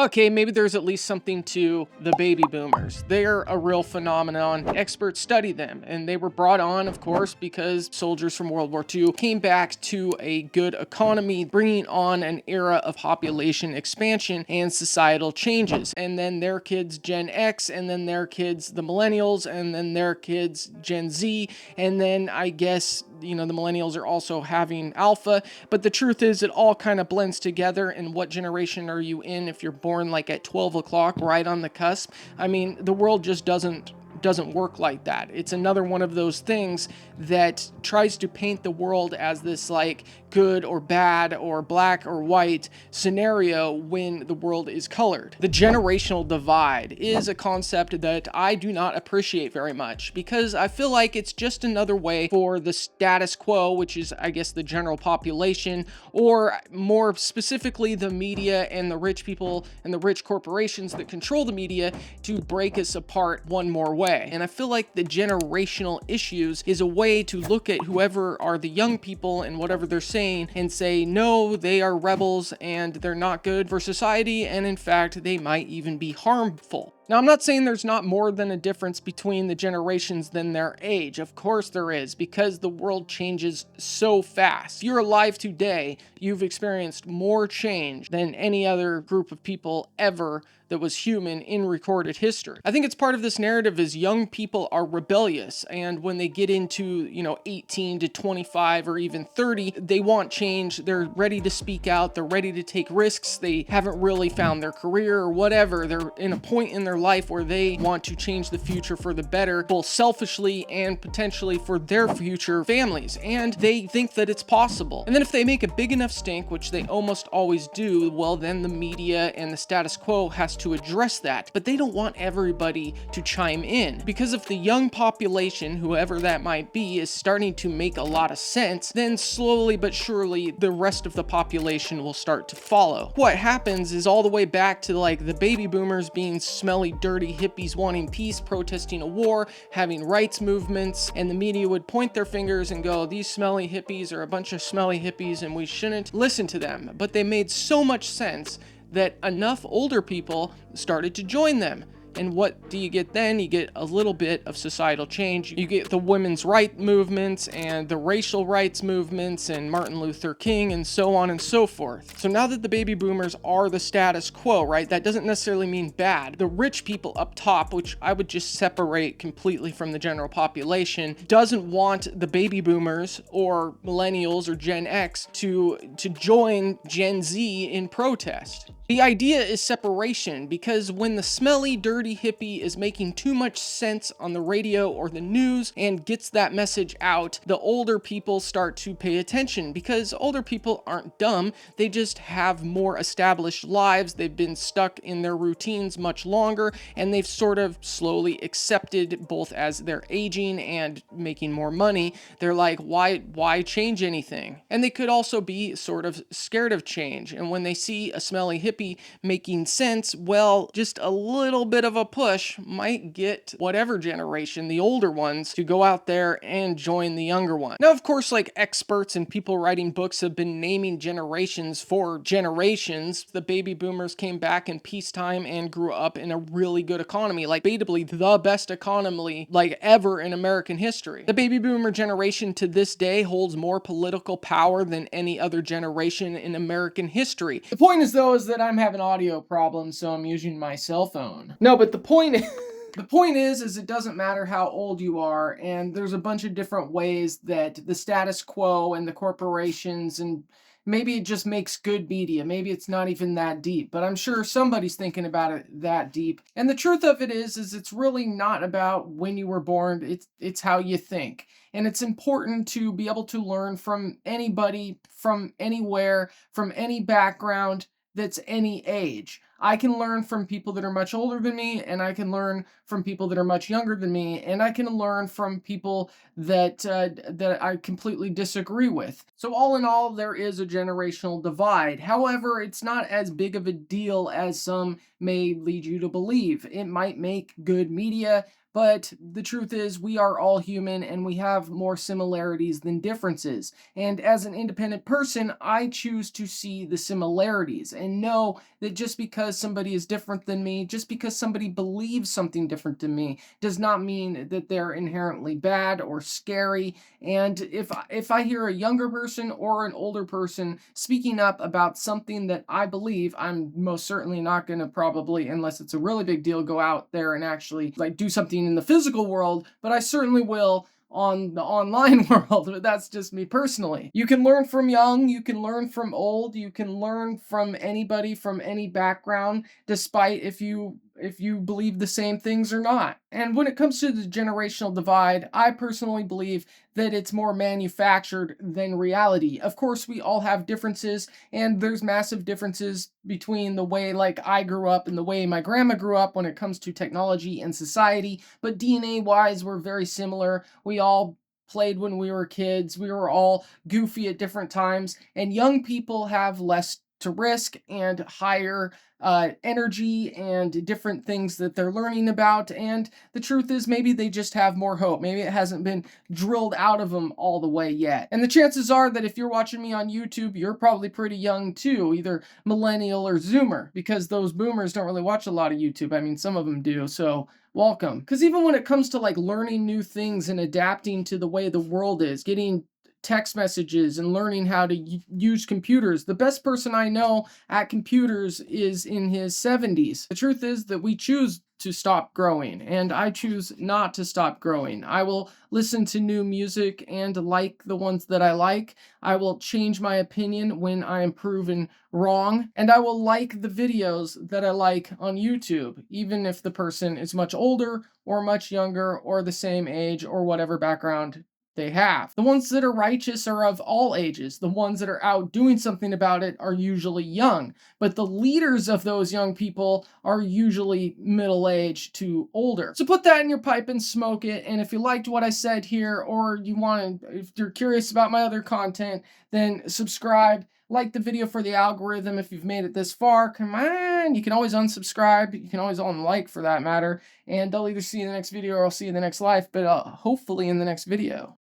okay, maybe there's at least something to the baby boomers. They're a real phenomenon. Experts study them, and they were brought on, of course, because soldiers from World War II came back to a good economy, bringing on an era of population expansion and societal changes. And then their kids, Gen X, and then their kids, the Millennials, and then their kids, Gen Z, and then I guess, the Millennials are also having Alpha. But the truth is, it all kind of blends together. And what generation are you in if you're born like at 12 o'clock, right on the cusp? I mean, the world just doesn't work like that. It's another one of those things that tries to paint the world as this like good or bad or black or white scenario when the world is colored. The generational divide is a concept that I do not appreciate very much, because I feel like it's just another way for the status quo, which is, I guess, the general population, or more specifically the media and the rich people and the rich corporations that control the media, to break us apart one more way. And I feel like the generational issues is a way to look at whoever are the young people and whatever they're saying and say, no, they are rebels and they're not good for society, and in fact, they might even be harmful. Now, I'm not saying there's not more than a difference between the generations than their age. Of course there is, because the world changes so fast. If you're alive today, you've experienced more change than any other group of people ever that was human in recorded history. I think it's part of this narrative is young people are rebellious, and when they get into, 18 to 25 or even 30, they want change. They're ready to speak out. They're ready to take risks. They haven't really found their career or whatever. They're in a point in their life where they want to change the future for the better, both selfishly and potentially for their future families, and they think that it's possible. And then if they make a big enough stink, which they almost always do, well, then the media and the status quo has to address that. But they don't want everybody to chime in, because if the young population, whoever that might be, is starting to make a lot of sense, then slowly but surely the rest of the population will start to follow. What happens is all the way back to like the baby boomers being smelly, dirty hippies wanting peace, protesting a war, having rights movements, and the media would point their fingers and go, these smelly hippies are a bunch of smelly hippies and we shouldn't listen to them. But they made so much sense that enough older people started to join them. And what do you get then? You get a little bit of societal change. You get the women's rights movements and the racial rights movements and Martin Luther King and so on and so forth. So now that the baby boomers are the status quo, right, that doesn't necessarily mean bad. The rich people up top, which I would just separate completely from the general population, doesn't want the baby boomers or millennials or Gen X to join Gen Z in protest. The idea is separation, because when the smelly, dirty hippie is making too much sense on the radio or the news and gets that message out, the older people start to pay attention, because older people aren't dumb. They just have more established lives. They've been stuck in their routines much longer, and they've sort of slowly accepted, both as they're aging and making more money. They're like, why change anything? And they could also be sort of scared of change. And when they see a smelly hippie making sense, well, just a little bit of a push might get whatever generation, the older ones, to go out there and join the younger one. Now, of course, like experts and people writing books have been naming generations for generations. The baby boomers came back in peacetime and grew up in a really good economy, like debatably the best economy like ever in American history. The baby boomer generation to this day holds more political power than any other generation in American history. The point is, though, is that I'm having audio problems, so I'm using my cell phone. No, but the point is it doesn't matter how old you are, and there's a bunch of different ways that the status quo and the corporations, and maybe it just makes good media. Maybe it's not even that deep, but I'm sure somebody's thinking about it that deep. And the truth of it is it's really not about when you were born. It's how you think. And it's important to be able to learn from anybody, from anywhere, from any background, that's any age. I can learn from people that are much older than me, and I can learn from people that are much younger than me, and I can learn from people that I completely disagree with. So all in all, there is a generational divide. However, it's not as big of a deal as some may lead you to believe. It might make good media, but the truth is we are all human and we have more similarities than differences. And as an independent person, I choose to see the similarities and know that just because somebody is different than me, just because somebody believes something different than me, does not mean that they're inherently bad or scary. And if I hear a younger person or an older person speaking up about something that I believe, I'm most certainly not going to, probably, unless it's a really big deal, go out there and actually like do something in the physical world, but I certainly will on the online world. But that's just me personally. You can learn from young, you can learn from old, you can learn from anybody from any background, despite if you believe the same things or not. And when it comes to the generational divide, I personally believe that it's more manufactured than reality. Of course, we all have differences, and there's massive differences between the way like I grew up and the way my grandma grew up when it comes to technology and society, but DNA wise we're very similar. We all played when we were kids. We were all goofy at different times, and young people have less to risk and higher energy and different things that they're learning about. And the truth is, maybe they just have more hope. Maybe it hasn't been drilled out of them all the way yet. And the chances are that if you're watching me on YouTube, you're probably pretty young too, either millennial or zoomer, because those boomers don't really watch a lot of YouTube. I mean, some of them do. So welcome. Because even when it comes to like learning new things and adapting to the way the world is, getting text messages and learning how to use computers, the best person I know at computers is in his 70s. The truth is that we choose to stop growing, and I choose not to stop growing. I will listen to new music and like the ones that I like. I will change my opinion when I am proven wrong, and I will like the videos that I like on YouTube, even if the person is much older or much younger or the same age or whatever background they have. The ones that are righteous are of all ages. The ones that are out doing something about it are usually young. But the leaders of those young people are usually middle-aged to older. So put that in your pipe and smoke it. And if you liked what I said here, or if you're curious about my other content, then subscribe. Like the video for the algorithm if you've made it this far. Come on, you can always unsubscribe. You can always unlike, for that matter. And I'll either see you in the next video or I'll see you in the next life, but hopefully in the next video.